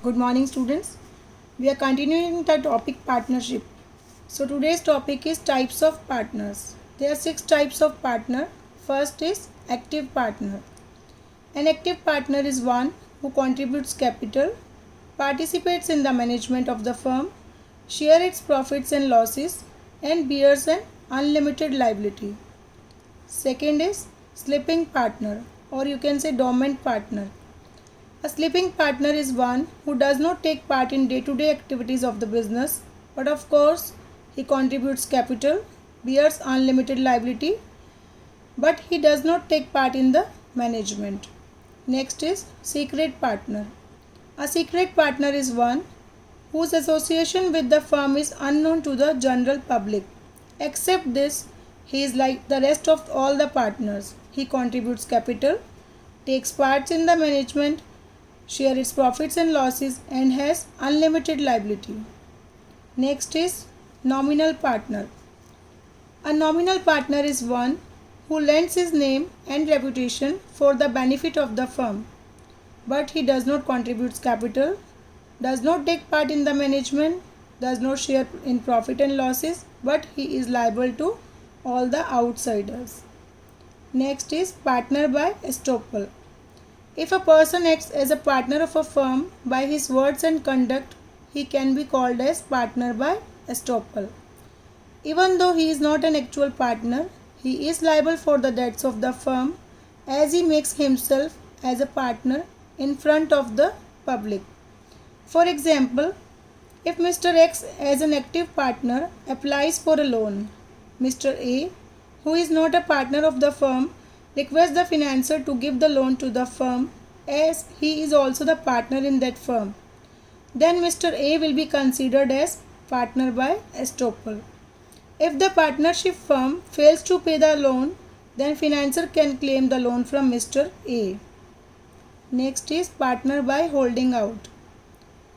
Good morning, students. We are continuing the topic partnership. So today's topic is types of partners. There are 6 types of partner. First is active partner. An active partner is one who contributes capital, participates in the management of the firm, shares its profits and losses, and bears an unlimited liability. Second is sleeping partner, or you can say dormant partner. A sleeping partner is one who does not take part in day-to-day activities of the business, but of course he contributes capital, bears unlimited liability, but he does not take part in the management. Next is secret partner. A secret partner is one whose association with the firm is unknown to the general public. Except this, he is like the rest of all the partners. He contributes capital, takes part in the management, shares its profits and losses, and has unlimited liability. Next is nominal partner. A nominal partner is one who lends his name and reputation for the benefit of the firm, but he does not contribute capital, does not take part in the management, does not share in profit and losses, but he is liable to all the outsiders. Next is partner by estoppel. If a person acts as a partner of a firm by his words and conduct, he can be called as partner by estoppel. Even though he is not an actual partner, he is liable for the debts of the firm as he makes himself as a partner in front of the public. For example, if Mr. X as an active partner applies for a loan, Mr. A, who is not a partner of the firm, requests the financier to give the loan to the firm as he is also the partner in that firm. Then Mr. A will be considered as partner by estoppel. If the partnership firm fails to pay the loan, then financier can claim the loan from Mr. A. Next is partner by holding out.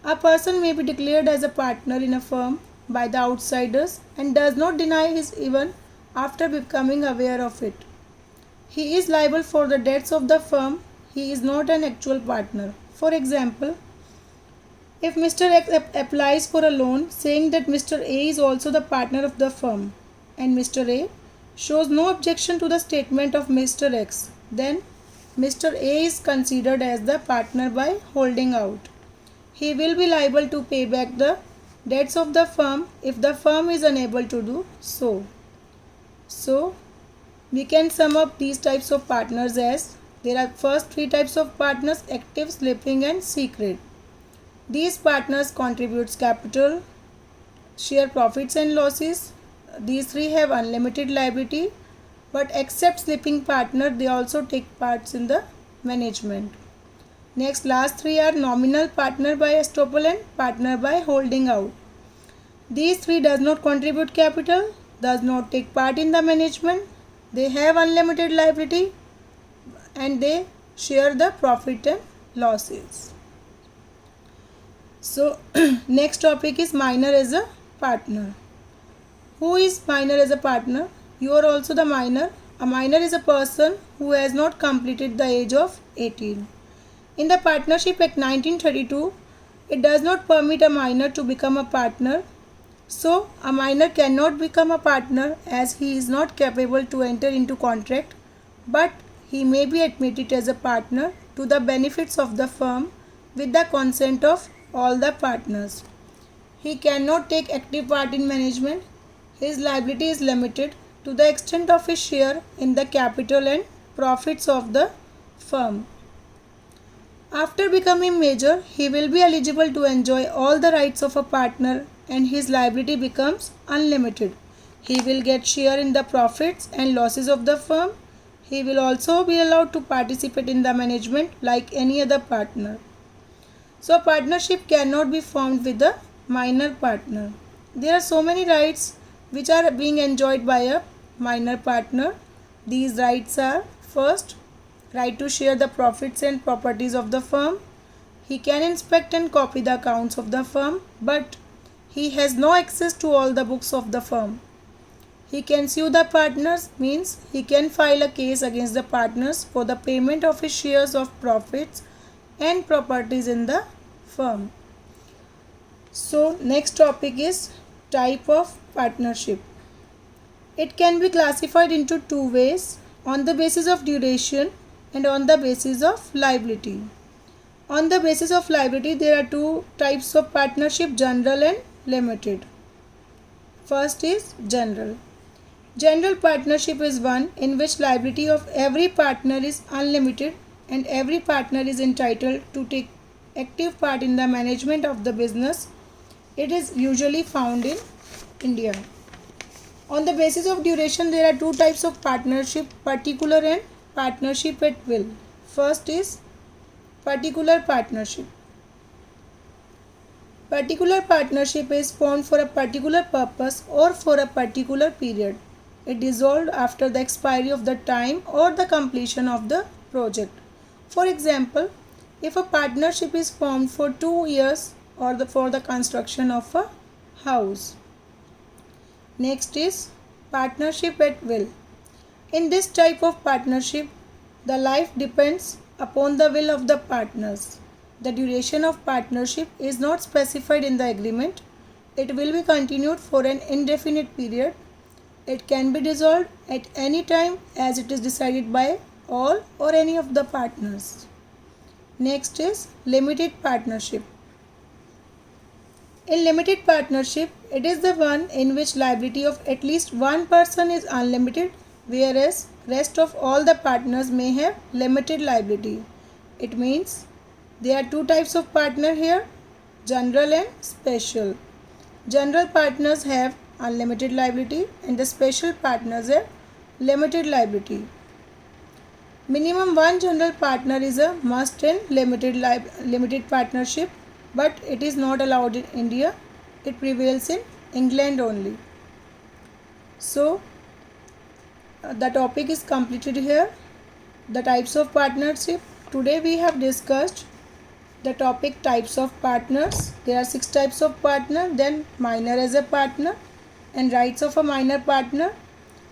A person may be declared as a partner in a firm by the outsiders and does not deny his even after becoming aware of it. He is liable for the debts of the firm. He is not an actual partner. For example, if Mr. X applies for a loan saying that Mr. A is also the partner of the firm and Mr. A shows no objection to the statement of Mr. X, then Mr. A is considered as the partner by holding out. He will be liable to pay back the debts of the firm if the firm is unable to do so. So, we can sum up these types of partners as there are first 3 types of partners: active, sleeping, and secret. These partners contribute capital, share profits and losses. These 3 have unlimited liability, but except sleeping partner, they also take parts in the management. Next, last 3 are nominal, partner by estoppel, and partner by holding out. These 3 does not contribute capital, does not take part in the management, they have unlimited liability, and they share the profit and losses. So next topic is minor as a partner. Who is minor as a partner? You are also the minor. A minor is a person who has not completed the age of 18. In the Partnership Act 1932, it does not permit a minor to become a partner. So, a minor cannot become a partner as he is not capable to enter into contract, but he may be admitted as a partner to the benefits of the firm with the consent of all the partners. He cannot take active part in management. His liability is limited to the extent of his share in the capital and profits of the firm. After becoming major, he will be eligible to enjoy all the rights of a partner and his liability becomes unlimited. He will get share in the profits and losses of the firm. He will also be allowed to participate in the management like any other partner. So, a partnership cannot be formed with a minor partner. There are so many rights which are being enjoyed by a minor partner. These rights are: first, right to share the profits and properties of the firm. He can inspect and copy the accounts of the firm, but he has no access to all the books of the firm. He can sue the partners, means he can file a case against the partners for the payment of his shares of profits and properties in the firm. So next topic is type of partnership. It can be classified into two ways, on the basis of duration and on the basis of liability. On the basis of liability, there are two types of partnership, general and limited. First is general. General partnership is one in which liability of every partner is unlimited and every partner is entitled to take active part in the management of the business. It is usually found in India. On the basis of duration, there are two types of partnership, particular and partnership at will. First is particular partnership. Particular partnership is formed for a particular purpose or for a particular period. It dissolved after the expiry of the time or the completion of the project. For example, if a partnership is formed for 2 years or for the construction of a house. Next is partnership at will. In this type of partnership, the life depends upon the will of the partners. The duration of partnership is not specified in the agreement. It will be continued for an indefinite period. It can be dissolved at any time as it is decided by all or any of the partners. Next is limited partnership. In limited partnership, it is the one in which liability of at least one person is unlimited, whereas rest of all the partners may have limited liability. It means there are two types of partner here, general and special. General partners have unlimited liability and the special partners have limited liability. Minimum one general partner is a must in limited partnership, but it is not allowed in India. It prevails in England only. So the topic is completed here. The types of partnership. Today we have discussed the topic types of partners. There are 6 types of partner, then minor as a partner and rights of a minor partner,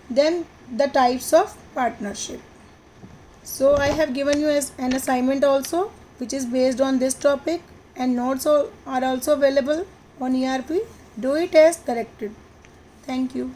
then the types of partnership. So I have given you as an assignment also which is based on this topic, and notes are also available on ERP. Do it as directed. Thank you.